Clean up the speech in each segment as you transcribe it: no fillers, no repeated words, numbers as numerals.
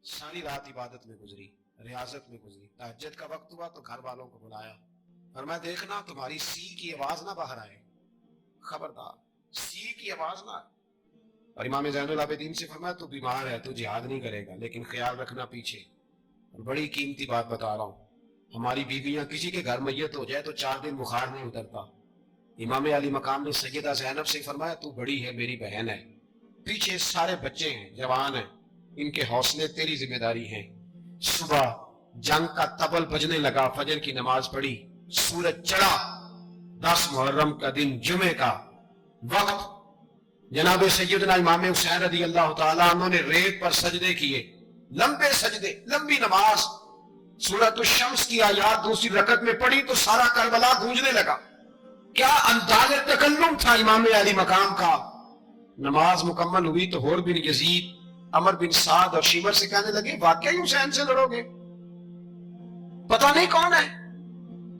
सारी रात इबादत में गुजरी, रियाजत में गुजरी। तहज्जुद का वक्त हुआ तो घर वालों को बुलाया और मैं देखना तुम्हारी सी की आवाज ना बाहर आए, खबरदार सी की आवाज ना आए। और इमाम ज़ैनुल आबिदीन से फरमाया तू बीमार है, तू जिहाद नहीं करेगा, लेकिन ख्याल रखना पीछे। और बड़ी कीमती बात बता रहा हूँ, हमारी बीवियां किसी के घर मैयत हो जाए तो 4 दिन बुखार नहीं उतरता। इमाम अली मकाम ने सैयदा ज़ैनब से फरमाया तू बड़ी है, मेरी बहन है, पीछे सारे बच्चे हैं, जवान हैं, इनके हौसले तेरी जिम्मेदारी हैं। सुबह जंग का तबल बजने लगा, फजर की नमाज पढ़ी, सूरज चढ़ा, 10 मुहर्रम का दिन, जुमे का वक्त। जनाब सैयदना इमाम हुसैन रज़ी अल्लाह तआला अन्हु ने रेत पर सजदे किए, लंबे सजदे, लंबी नमाज। सूरत शम्स की आयात दूसरी रकत में पढ़ी तो सारा करबला गूंजने लगा। क्या अंदाज़े तकल्लुम था इमाम अली मकाम का। नमाज मुकम्मल हुई तो होर बिन यजीद, अमर बिन साद और शीमर से कहने लगे वाकई हुसैन से लड़ोगे, पता नहीं कौन है।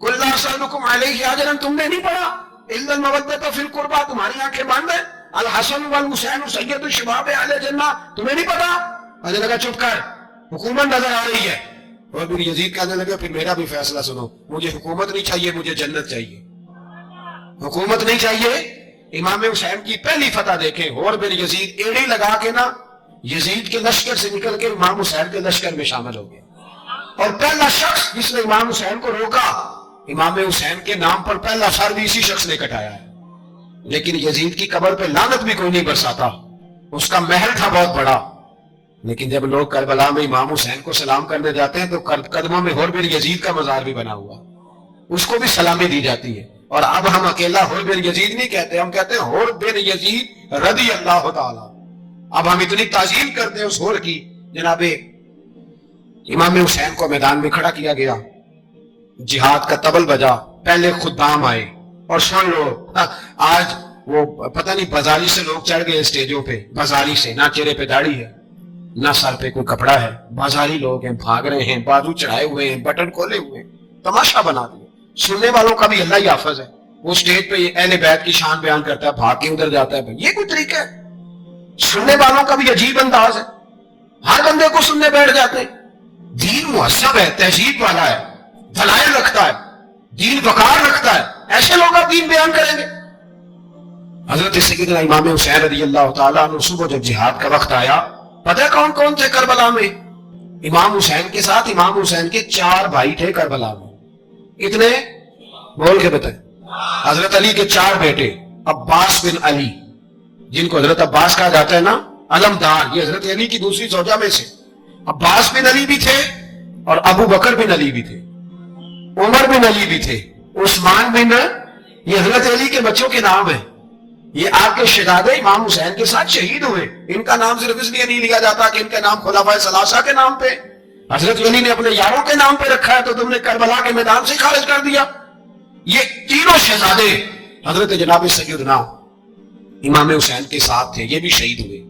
कुल्ला सअलुकुम अलैहि अजरन, तुमने नहीं पढ़ा, इल्लल मवद्दत फिल कुर्बा, तुम्हारी आंखें बंद है, अल हसन वल हुसैन सय्यदुश शबाब अहले जन्नह, तुम्हें नहीं पता। अजय लगा चुप कर, हुकूमत नजर आ रही है। और बिन यजीद कहने लगे फिर मेरा भी फैसला सुनो, मुझे हुकूमत नहीं चाहिए, मुझे जन्नत चाहिए। हुकूमत नहीं चाहिए। इमाम हुसैन की पहली फतह देखें, और बिन यजीद एड़ी लगा के ना यजीद के लश्कर से निकल के इमाम हुसैन के लश्कर में शामिल हो गया। और पहला शख्स जिसने इमाम हुसैन को रोका, इमाम हुसैन के नाम पर पहला सर भी इसी शख्स ने कटाया है। लेकिन यजीद की कब्र पे लानत भी कोई नहीं बरसाता, उसका महल था बहुत बड़ा। लेकिन जब लोग करबला में इमाम हुसैन को सलाम करने जाते हैं तो कदमों में हुर बिन यजीद का मजार भी बना हुआ, उसको भी सलामी दी जाती है। और अब हम अकेला हुर बिन यजीद नहीं कहते, हम कहते हैं हुर बिन यजीद रज़ी अल्लाह तआला। अब हम इतनी ताजीम करते हैं उस हुर की। जनाबे इमाम हुसैन को मैदान में खड़ा किया गया, जिहाद का तबल बजा, पहले खुद्दाम आए। और सुन लो, आज वो पता नहीं बाजारी से लोग चढ़ गए स्टेजों पे, बाजारी से, ना चेहरे पे दाढ़ी है, ना सर पे कोई कपड़ा है, बाजारी लोग हैं, भाग रहे हैं, बाजू चढ़ाए हुए हैं, बटन खोले हुए हैं, तमाशा बना दिया। सुनने वालों का भी अल्लाह ही हाफिज है, वो स्टेज पे अहले बैत की शान बयान करता है, भाग के उधर जाता है। ये कोई तरीका है? सुनने वालों का भी अजीब अंदाज है, हर बंदे को सुनने बैठ जाते हैं। दीन मुहस्सब है, तहजीब वाला है, दलाइल रखता है, दीन वकार रखता है, ऐसे लोग आप दीन बयान करेंगे। हजरत सैयदना इमाम हुसैन रज़ी अल्लाह तआला अन्हु सुबह जब जिहाद का वक्त आया, पता है कौन कौन थे करबला में? इमाम हुसैन के साथ इमाम हुसैन के 4 भाई थे करबला में। कितने? बोल के बताए। हजरत अली के 4 बेटे, अब्बास बिन अली, जिनको हजरत अब्बास कहा जाता है ना, अलमदार, ये हजरत अली की दूसरी सौजा में से। अब्बास बिन अली भी थे और अबू बकर बिन अली भी थे, उमर बिन अली भी थे, उस्मान बिन, ये हजरत अली के बच्चों के नाम है। ये आपके शहजादे इमाम हुसैन के साथ शहीद हुए। इनका नाम सिर्फ इसलिए नहीं लिया जाता कि इनका नाम खुलाफाए सलासा के नाम पे, हजरत अली ने अपने यारों के नाम पे रखा है तो तुमने करबला के मैदान से खारिज कर दिया। ये तीनों शहजादे हजरत जनाब सैयदना इमाम हुसैन के साथ थे, ये भी शहीद हुए।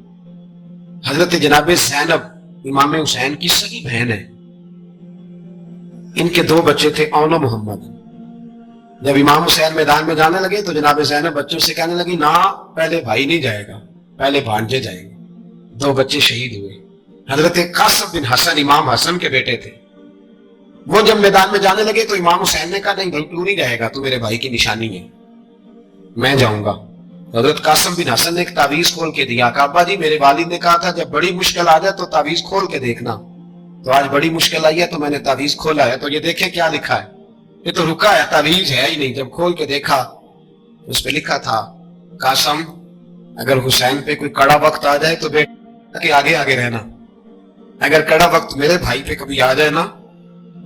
हजरत जनाब ज़ैनब इमाम हुसैन की सगी बहन है, इनके 2 बच्चे थे, औनो मोहम्मद। जब इमाम हुसैन मैदान में जाने लगे तो जनाब ज़ैनब बच्चों से कहने लगी ना, पहले भाई नहीं जाएगा, पहले भांजे जाएंगे। 2 बच्चे शहीद हुए। हजरत कासिम बिन हसन इमाम हसन के बेटे थे, वो जब मैदान में जाने लगे तो इमाम हुसैन ने कहा नहीं भाई तू नहीं जाएगा, तू मेरे भाई की निशानी है, मैं जाऊंगा। हजरत कासिम बिन हसन ने एक तावीज खोल के दिया, अब्बा जी मेरे वालिद ने कहा था जब बड़ी मुश्किल आ जाए तो तावीज खोल के देखना, तो आज बड़ी मुश्किल आई है तो मैंने तावीज खोला है, तो ये देखे क्या लिखा है। ये तो रुका है, तावीज है ही नहीं। जब खोल के देखा उस पे लिखा था, कासिम अगर हुसैन पे कोई कड़ा वक्त आ जाए तो बेटा के आगे आगे रहना, अगर कड़ा वक्त मेरे भाई पे कभी आ जाए ना,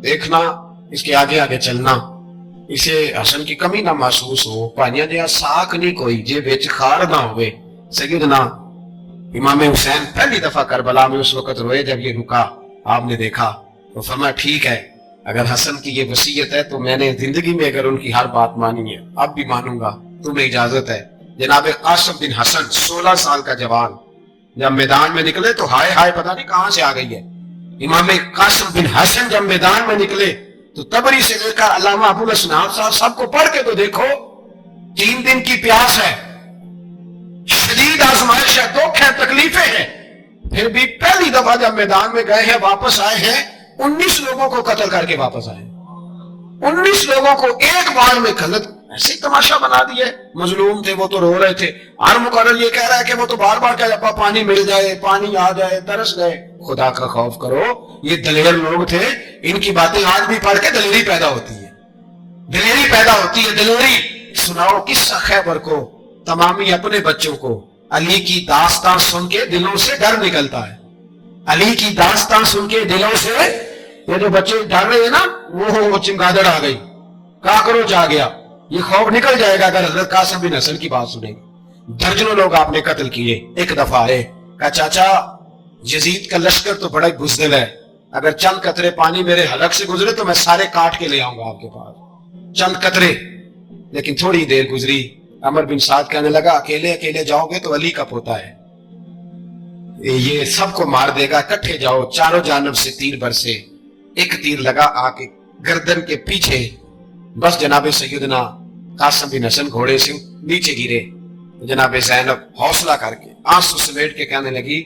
देखना इसके आगे आगे चलना, इसे हसन की कमी ना महसूस हो, भाइयां जिहा साख नहीं कोई जे विच खार ना होवे। सैयदना इमाम हुसैन पहली दफा करबला में उस वक्त रोए जब ये रुका, आपने देखा तो फरमाया ठीक है, अगर हसन की ये वसीयत है तो मैंने जिंदगी में अगर उनकी हर बात मानी है, अब भी मानूंगा, तुम्हें इजाजत है। जनाब कासिम बिन हसन 16 साल का जवान जब मैदान में निकले तो हाय हाय पता नहीं कहां से आ गई है। इमाम कासिम बिन हसन जब मैदान में निकले तो तबरी से लेकर अल्लामा अबुल असनाद साहब सबको पढ़ के तो देखो, 3 दिन की प्यास है, शदीद आजमाइश है, दुख है, तकलीफें हैं, फिर भी पहली दफा जब मैदान में गए हैं, वापस आए हैं, 19 लोगों को कत्ल करके वापस आए। 19 लोगों को एक बार में गलत ऐसे तमाशा बना दिया। मजलूम थे वो तो रो रहे थे, हर मुकर्रर ये कह रहा है कि वो तो बार बार कह रहा पानी मिल जाए, पानी आ जाए, तरस गए। खुदा का खौफ करो, ये दलेर लोग थे, इनकी बातें आज भी पढ़ के दलेरी पैदा होती है, दलेरी पैदा होती है, दलेरी। सुनाओ किस्सा खैबर को, तमामी अपने बच्चों को अली की दास्तान सुन के दिलों से डर निकलता है। अली की दास्तान सुन के दिलों से ये जो बच्चे डर रहे हैं ना, वो चिमगादड़ आ गई, काकरोच आ गया, ये खौफ निकल जाएगा अगर हजरत कासिम बिन हसन की बात सुनेंगे। दर्जनों लोग आपने कत्ल किए। एक दफा आए, कहा चाचा यजीद का लश्कर तो बड़ा बुज़दिल है, अगर चंद कतरे पानी मेरे हलक से गुजरे तो मैं सारे काट के ले आऊंगा आपके पास, चंद कतरे। लेकिन थोड़ी देर गुजरी, अमर बिन साद कहने लगा अकेले अकेले जाओगे तो अली का पोता है, ये सबको मार देगा, इकट्ठे जाओ। चारों जानब से तीर बरसे, एक तीर लगा आके गर्दन के पीछे, बस जनाबे सैयदना कासिम बिन हसन घोड़े से नीचे गिरे। जनाबे ज़ैनब हौसला करके आंसू समेट के कहने लगी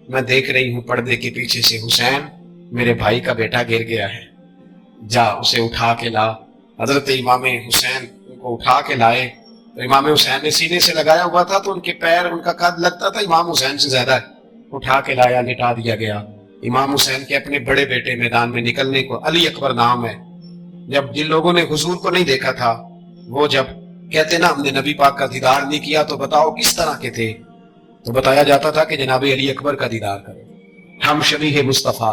मैं देख रही हूं पर्दे के पीछे से हुसैन मेरे भाई का बेटा गिर गया है, जा उसे उठा के ला। हजरत इमाम हुसैन उनको उठा के लाए, तो इमाम हुसैन ने सीने से लगाया हुआ था तो उनके पैर, उनका कद लगता था इमाम हुसैन से ज्यादा है। उठा के लाया, लिटा दिया गया। इमाम हुसैन के अपने बड़े बेटे मैदान में निकलने को, अली अकबर नाम है, जब जिन लोगों ने हुजूर को नहीं देखा था, वो जब कहते ना हमने नबी पाक का दीदार नहीं किया तो बताओ किस तरह के थे, तो बताया जाता था कि जनाब अली अकबर का दीदार करें, हम शबीह मुस्तफा।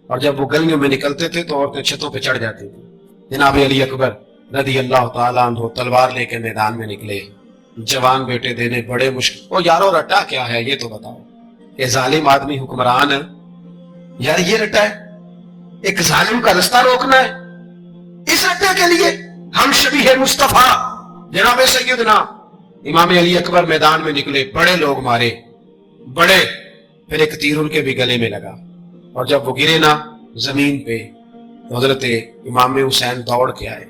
और जब वो गलियों में निकलते थे तो औरतें छतों पे चढ़ जाती थी। जनाब अली अकबर रदी अल्लाह ताला अन्हु तलवार लेके मैदान में निकले, जवान बेटे देने बड़े मुश्किल। ओ यारो रटा क्या है ये तो बताओ, ये जालिम आदमी हुक्मरान है यार, ये रटा है, एक जालिम का रास्ता रोकना है, इस रटे के लिए हम शबीह मुस्तफा। जनाब सैयदना इमाम अली अकबर मैदान में निकले, बड़े लोग मारे, बड़े, फिर एक तीर उनके भी गले में लगा, और जब वो गिरे ना जमीन पे तो हजरत इमाम हुसैन दौड़ के आए,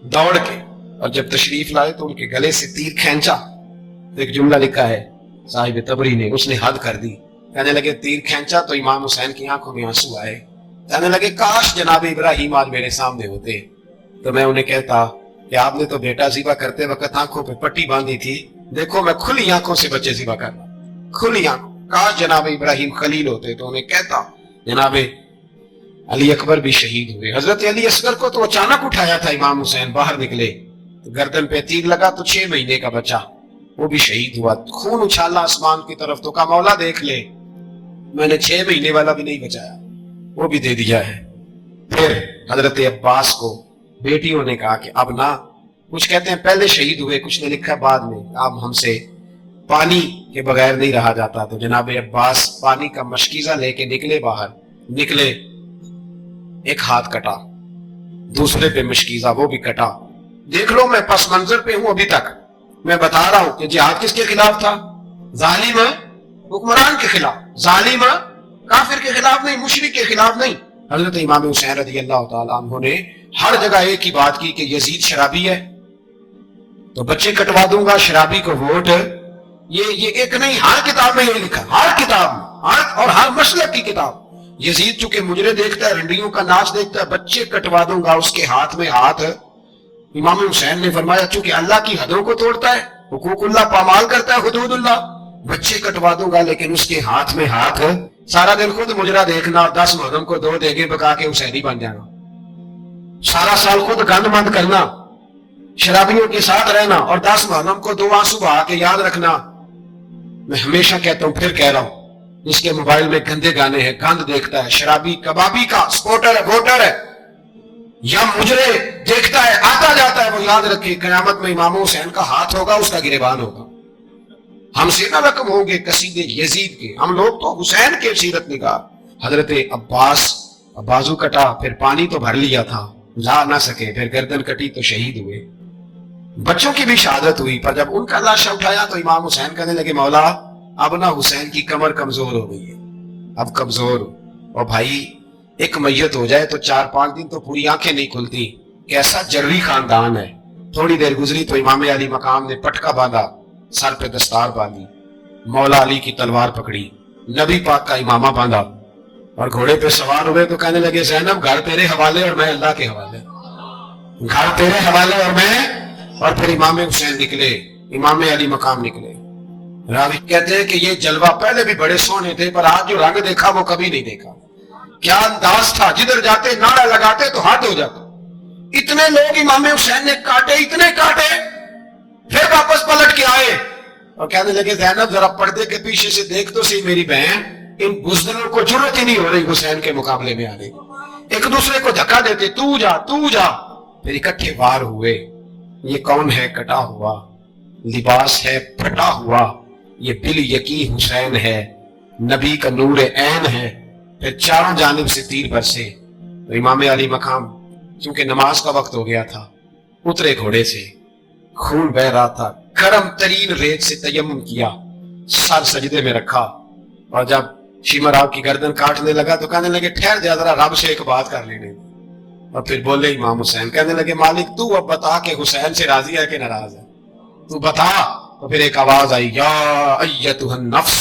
दौड़ के, और जब तशरीफ लाए तो उनके गले से तीर खींचा। तो एक जुमला लिखा है साहिब तबरी ने, उसने हद कर दी, कहने लगे तीर खींचा तो इमाम हुसैन की आंखों में आंसू आए, कहने लगे काश जनाब इब्राहिम आज मेरे सामने होते तो मैं उन्हें कहता कि आपने तो बेटा ज़िबा करते वक्त आंखों पे पट्टी बांधी थी, देखो मैं खुली आंखों से बच्चे ज़िबा कर रहा, खुली आंखों। काश जनाब इब्राहिम खलील होते तो उन्हें कहता। जनाब अली अकबर भी शहीद हुए। हजरत अली असगर को तो अचानक उठाया था इमाम हुसैन, बाहर निकले तो गर्दन पे तीर लगा तो 6 महीने का बच्चा वो भी शहीद हुआ। खून उछाला आसमान की तरफ तो कहा मौला देख ले, मैंने 6 महीने वाला भी नहीं बचाया, वो भी दे दिया है। फिर हजरत अब्बास को बेटियों ने कहा कि अब ना, कुछ कहते हैं पहले शहीद हुए, कुछ ने लिखा बाद में, अब हमसे पानी के बगैर नहीं रहा जाता। तो जनाब अब्बास पानी का मशकीजा लेके निकले, बाहर निकले, एक हाथ कटा, दूसरे पे मशकीजा वो भी कटा। देख लो मैं पस मंजर पे हूं अभी तक, मैं बता रहा हूं कि जिहाद किसके खिलाफ था, जालिम हुक्मरान के खिलाफ, जालिम काफिर के खिलाफ नहीं, मुशरिक के खिलाफ नहीं। हजरत इमाम हुसैन रज़ी अल्लाह ताला अन्हु ने हर जगह एक ही बात की कि यजीद शराबी है तो बच्चे कटवा दूंगा, शराबी को वोट। ये एक नहीं, हर किताब में ये लिखा, हर किताब में, हर और हर मसलक की किताब। यजीद चूंकि मुजरे देखता है, रंडियों का नाच देखता है, बच्चे कटवा दूंगा, उसके हाथ में हाथ। इमाम हुसैन ने फरमाया चूंकि अल्लाह की हदों को तोड़ता है, हुकूकुल्लाह पामाल करता है, हुदूदुल्लाह, बच्चे कटवा दूंगा लेकिन उसके हाथ में हाथ। सारा दिन खुद मुजरा देखना और 10 मुहर्रम को 2 देगे पका के हुसैनी बन जाना, सारा साल खुद गंद बंद करना, शराबियों के साथ रहना और 10 मुहर्रम को 2 आंसू बहा के याद रखना। मैं हमेशा कहता हूं, फिर कह रहा हूं, जिसके मोबाइल में गंदे गाने हैं, गंद देखता है, शराबी कबाबी का स्पोर्टर है, वोटर है, या मुजरे देखता है, आता जाता है, वो याद रखे कयामत में इमाम हुसैन का हाथ होगा, उसका गिरेबान होगा। हमसे ना रकम होंगे कसीदे यजीद के, हम लोग तो हुसैन के सीरत निगाह। हजरत अब्बास बाजू कटा, फिर पानी तो भर लिया था, ला ना सके, फिर गर्दन कटी तो शहीद हुए। बच्चों की भी शहादत हुई, पर जब उनका लाशा उठाया तो इमाम हुसैन कहने लगे मौला अब ना हुसैन की कमर कमजोर हो गई है, अब कमजोर। और भाई एक मैयत हो जाए तो 4-5 दिन तो पूरी आंखें नहीं खुलती, कैसा जर्री खानदान है। थोड़ी देर गुजरी तो इमाम अली मकाम ने पटका बांधा, सर पे दस्तार बांधी, मौला अली की तलवार पकड़ी, नबी पाक का इमामा बांधा, اور گھوڑے پہ سوار ہوئے تو کہنے لگے زینب گھر تیرے حوالے اور میں اللہ کے حوالے، گھر تیرے حوالے اور میں. اور پھر امام حسین نکلے، امام علی مقام نکلے. راوی کہتے ہیں کہ یہ جلوہ پہلے بھی بڑے سونے تھے، پر آج جو رنگ دیکھا وہ کبھی نہیں دیکھا. کیا انداز تھا، جدھر جاتے نعرہ لگاتے تو ہاتھ ہو جاتا. اتنے لوگ امام حسین نے کاٹے، اتنے کاٹے، پھر واپس پلٹ کے آئے اور کہنے لگے زینب ذرا پردے کے پیچھے سے دیکھ تو صحیح میری بہن، ان بزدلوں کو جرت ہی نہیں ہو رہی حسین کے مقابلے میں آنے. ایک دوسرے کو دھکا دیتے، تو جا تو جا. پھر اکٹھے وار ہوئے. یہ کون ہے؟ کٹا ہوا لباس ہے پھٹا ہوا، یہ بل یقین حسین ہے، نبی کا نور عین ہے. پھر چاروں جانب سے تیر برسے. تو امام علی مقام چونکہ نماز کا وقت ہو گیا تھا، اترے گھوڑے سے، خون بہ رہا تھا، گرم ترین ریت سے تیمم کیا، سر سجدے میں رکھا. اور جب شیمر آپ کی گردن کاٹنے لگا تو کہنے لگے ٹھہر جا ذرا رب سے ایک بات کر لینے. اور پھر بولے امام حسین، کہنے لگے مالک تو اب بتا کہ حسین سے راضی ہے کہ ناراض ہے، تو بتا. تو پھر ایک آواز آئی، یا ایتھا النفس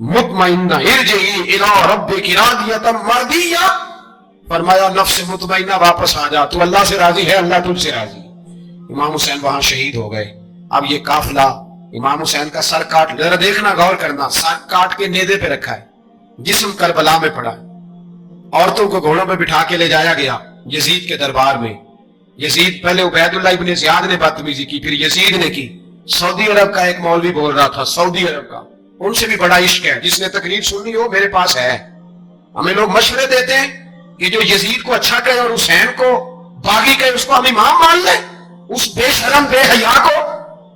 مطمئنہ ارجعی الی ربک راضیۃ مرضیہ. فرمایا نفس مطمئنہ واپس آ جا، تو اللہ سے راضی ہے، اللہ تجھ سے راضی ہے. امام حسین وہاں شہید ہو گئے. اب یہ قافلہ امام حسین کا سر کاٹ، ذرا دیکھنا غور کرنا، سر کاٹ کے نیزے پہ رکھا ہے، جسم کربلا میں پڑا ہے. عورتوں کو گھوڑوں پہ بٹھا کے لے جایا گیا یزید کے دربار میں. یزید پہلے عبید اللہ ابن زیاد نے بدتمیزی کی، پھر یزید نے کی. سعودی عرب کا ایک مولوی بول رہا تھا، سعودی عرب کا، ان سے بھی بڑا عشق ہے، جس نے تقریر سننی ہو میرے پاس ہے. ہمیں لوگ مشورے دیتے ہیں کہ جو یزید کو اچھا کہے اور حسین کو باغی کہے اس کو ہم امام مان لیں. اس بے شرم بے حیا کو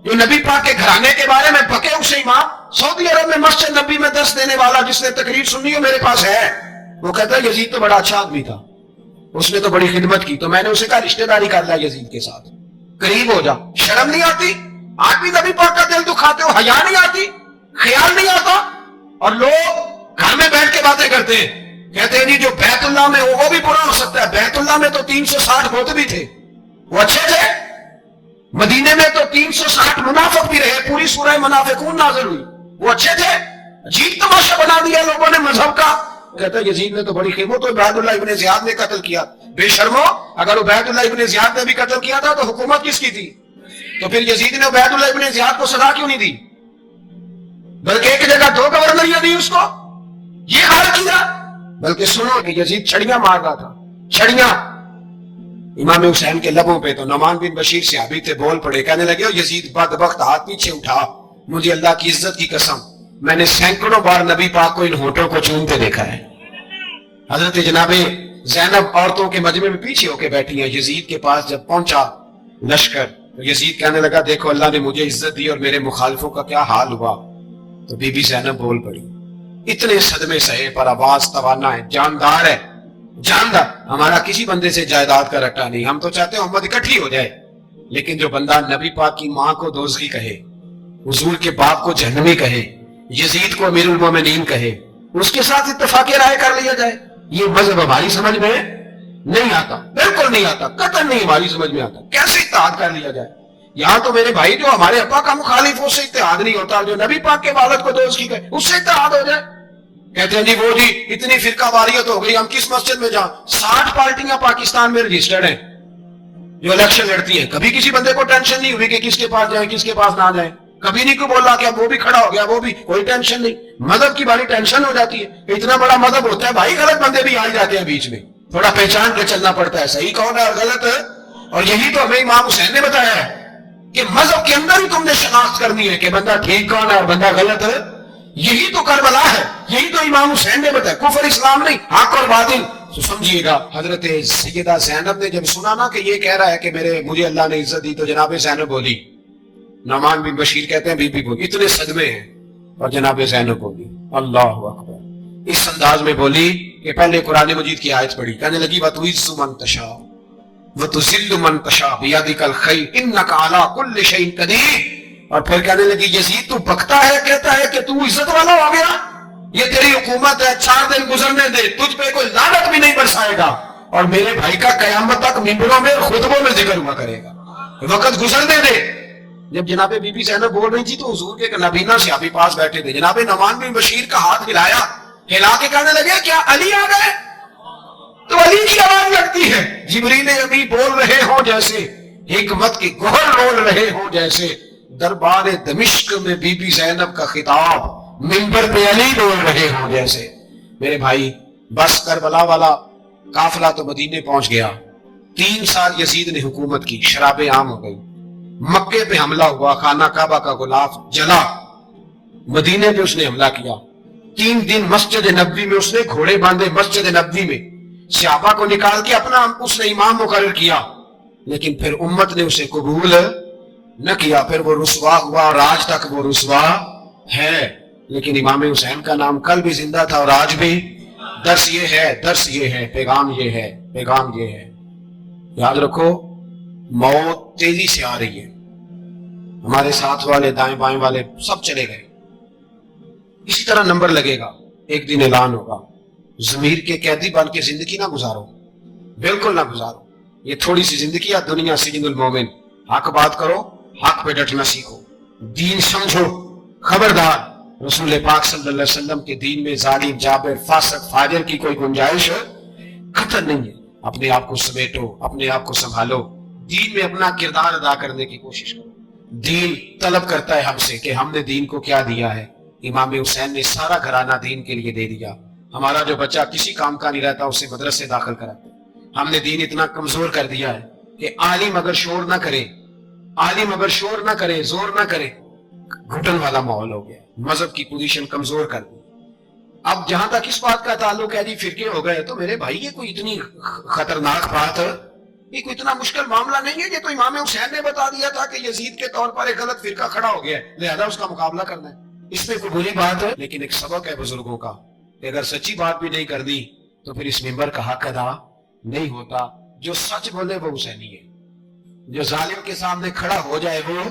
جو نبی پاک کے گھرانے کے بارے میں بکے اسے امام. سعودی عرب میں مسجد نبی میں درس دینے والا جس نے تقریر سننی ہو میرے پاس ہے. وہ کہتا ہے یزید تو بڑا اچھا آدمی تھا، اس نے تو بڑی خدمت کی. تو میں نے اسے کہا رشتہ داری کر لیا یزید کے ساتھ، قریب ہو جا. شرم نہیں آتی؟ آج بھی نبی پاک کا دل دکھاتے ہو، حیا نہیں آتی، خیال نہیں آتا؟ اور لوگ گھر میں بیٹھ کے باتیں کرتے ہیں، کہتے ہیں جی جو بیت اللہ میں ہو وہ بھی برا ہو سکتا ہے. بیت اللہ میں تو 360 بت بھی تھے، وہ اچھے تھے. مدینے میں تو 360 منافق بھی رہے، پوری سورہ منافقون نازل ہوئی، وہ اچھے تھے. عجیب تماشا بنا دیا لوگوں نے مذہب کا. کہتا ہے یزید نے تو بڑی خدمت، تو عبید اللہ ابن زیاد نے قتل کیا. بے شرمو، اگر عبید اللہ ابن زیاد نے بھی قتل کیا تھا تو حکومت کس کی تھی؟ تو پھر یزید نے عبید اللہ ابن زیاد کو سزا کیوں نہیں دی، بلکہ ایک جگہ 2 گورنریاں دی اس کو؟ یہ حال کیا. بلکہ سنو کہ یزید چھڑیاں مار رہا تھا، چھڑیاں امام حسین کے لبوں پہ. تو نعمان بن بشیر صحابی تھے، بول پڑے، کہنے لگے یزید بدبخت، ہاتھ پیچھے اٹھا، مجھے اللہ کی عزت کی قسم میں نے سینکڑوں بار نبی پاک کو ان ہونٹوں کو چومتے دیکھا ہے. حضرت جناب زینب عورتوں کے مجمع میں پیچھے ہو کے بیٹھی ہیں. یزید کے پاس جب پہنچا لشکر تو یزید کہنے لگا دیکھو اللہ نے مجھے عزت دی اور میرے مخالفوں کا کیا حال ہوا. تو بی بی زینب بول پڑی، اتنے صدمے سہے پر آواز توانا ہے، جاندار ہے، جاندار. ہمارا کسی بندے سے جائیداد کا رٹا نہیں، ہم تو چاہتے ہیں امت اکٹھی ہو جائے، لیکن جو بندہ نبی پاک کی ماں کو دوزخی کہے، حضور کے باپ کو جہنمی کہے، یزید کو امیر المومنین کہے، اس کے ساتھ اتفاق رائے کر لیا جائے، یہ مذہب ہماری سمجھ میں نہیں آتا، بالکل نہیں آتا، قطعاً نہیں ہماری سمجھ میں آتا. کیسے اتحاد کر لیا جائے؟ یہاں تو میرے بھائی جو ہمارے ابا کا مخالف اس سے اتحاد نہیں ہوتا، جو نبی پاک کے والد کو دوزخی کہے اس سے اتحاد ہو جائے. کہتے ہیں جی وہ جی اتنی فرقہ واریت ہو گئی، ہم کس مسجد میں جائیں؟ 60 پارٹیاں پاکستان میں رجسٹرڈ ہیں جو الیکشن لڑتی ہیں. کبھی کسی بندے کو ٹینشن نہیں ہوئی کہ کس کے پاس جائیں کس کے پاس نہ جائیں. کبھی نہیں کوئی بولا کہ اب وہ بھی کھڑا ہو گیا، وہ بھی، کوئی ٹینشن نہیں. مذہب کی باری ٹینشن ہو جاتی ہے، اتنا بڑا مذہب ہوتا ہے بھائی، غلط بندے بھی آ جاتے ہیں بیچ میں، تھوڑا پہچان کے چلنا پڑتا ہے صحیح کون ہے اور غلط ہے. اور یہی تو ہمیں امام حسین نے بتایا ہے کہ مذہب کے اندر ہی تم نے شناخت کرنی ہے کہ بندہ ٹھیک کون ہے اور بندہ غلط ہے. یہی تو کربلا ہے، یہی تو امام حسین نے بتایا، کفر اسلام نہیں، حق اور باطل. تو سمجھیے گا حضرت سیدہ زینب نے جب سنا نا کہ یہ کہہ رہا ہے کہ مجھے اللہ نے عزت دی، تو جناب زینب بولی، نعمان بن بشیر کہتے ہیں بی بی بولی، اتنے صدمے ہیں، اور جناب زینب بولی اللہ اکبر، اس انداز میں بولی کہ پہلے قرآن مجید کی آیت پڑھی، کہنے لگی وَتُعِزُّ مَن تَشَاءُ وَتُذِلُّ مَن تَشَاءُ بِيَدِكَ الْخَيْرُ إِنَّكَ عَلَىٰ كُلِّ شَيْءٍ قَدِيرٌ. اور پھر کہنے لگی یزید تو بکتا ہے، کہتا ہے کہ تو عزت والا ہو گیا، یہ تیری حکومت ہے، 4 دن گزرنے دے، تجھ پہ کوئی لعنت بھی نہیں برسائے گا، اور میرے بھائی کا قیامت تک ممبروں میں خطبوں میں ذکر ہوا کرے گا، وقت گزرنے دے. جب جناب بی بی زینب بول رہی تھی تو حضور کے نابینا صحابی پاس بیٹھے تھے، جناب نعمان بن بشیر کا ہاتھ ہلایا हिला के कहने लगे क्या अली आ गए? तो अली की आवाज लगती है, जिब्रील अभी बोल रहे हो जैसे, हिकमत के गोहर रोल रहे हो जैसे, दरबार दमिश्क में बीबी ज़ैनब का खिताब मिंबर पे अली बोल रहे हो जैसे। मेरे भाई, बस करबला वाला काफिला तो मदीने पहुंच गया। 3 साल यजीद ने हुकूमत की, शराबें आम हो गई, मक्के पे हमला हुआ, खाना काबा का गुलाफ जला, मदीने पे उसने हमला किया। 3 दिन मस्जिद नबवी में उसने घोड़े बांधे, मस्जिद नबवी में सहाबा को निकाल के अपना उसने इमाम मुकर्रर किया, लेकिन फिर उम्मत ने उसे कबूल न किया। फिर वो रुसवा हुआ और आज तक वो रुसवा है। लेकिन इमाम हुसैन का नाम कल भी जिंदा था और आज भी। दर्स ये है, दर्स ये है, पैगाम ये है, पैगाम ये है। याद रखो, मौत तेजी से आ रही है। हमारे साथ वाले, दाएं बाएं वाले सब चले गए। इसी तरह नंबर लगेगा, एक दिन ऐलान होगा। जमीर के कैदी बन के जिंदगी ना गुजारो, बिल्कुल ना गुजारो। ये थोड़ी सी जिंदगी है दुनिया सिजनुल मोमिन। हक बात करो, हक पे डटना सीखो, दीन समझो। खबरदार, रसूल पाक सल्लल्लाहु अलैहि वसल्लम के दीन में जालिम, जाबिर, फासिक, फाजिर की कोई गुंजाइश खतर नहीं है। अपने आप को समेटो, अपने आप को संभालो, दीन में अपना किरदार अदा करने की कोशिश करो। दीन तलब करता है हमसे कि हमने दीन को क्या दिया है। इमाम हुसैन ने सारा घराना दीन के लिए दे दिया। हमारा जो बच्चा किसी काम का नहीं रहता उसे मदरसे दाखिल कराते। हमने दीन इतना कमजोर कर दिया है कि आलिम अगर शोर ना करे, आलिम अगर शोर ना करे, जोर ना करे, घुटन वाला माहौल हो गया। मजहब की पोजीशन कमजोर कर दी। अब जहां तक इस बात का ताल्लुक है जी फिरके हो गए, तो मेरे भाई ये कोई इतनी खतरनाक बात है, ये कोई इतना मुश्किल मामला नहीं है। ये तो इमाम हुसैन ने बता दिया था कि यजीद के तौर पर एक गलत फिरका खड़ा हो गया है, लिहाजा उसका मुकाबला करना है। इसमें कोई बुरी बात है, लेकिन एक सबक है बुजुर्गों का कि अगर सच्ची बात भी नहीं कर दी तो फिर इस मिंबर का हक अदा नहीं होता। जो सच बोले वो हुसैनी है, जो जालिम के सामने खड़ा हो जाए वो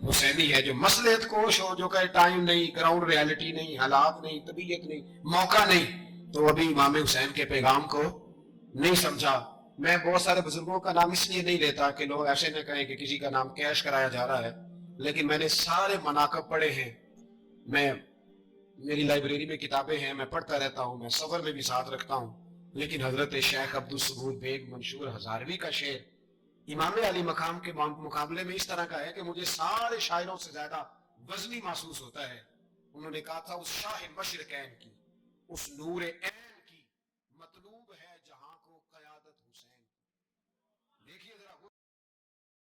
हुसैनी है। जो मसलहत कोश हो, जो कहे टाइम नहीं, ग्राउंड रियलिटी नहीं, हालात नहीं, तबीयत नहीं, मौका नहीं, तो अभी इमाम हुसैन के पैगाम को नहीं समझा। मैं बहुत सारे बुजुर्गों का नाम इसलिए नहीं लेता कि लोग ऐसे न कहें कि किसी का नाम कैश कराया जा रहा है, लेकिन मैंने सारे मनाकब पढ़े हैं। मैं, मेरी लाइब्रेरी में किताबें हैं, मैं पढ़ता रहता हूँ, मैं सफर में भी साथ रखता हूँ। लेकिन हजरत शेख अब्दुल सबूर बेग मंशूर हजारवी का शेर इमाम अली मकाम के मुकाबले में इस तरह का है कि मुझे सारे शायरों से ज्यादा वजनी महसूस होता है। उन्होंने कहा था, उस शाह मशरकैन की, उस नूर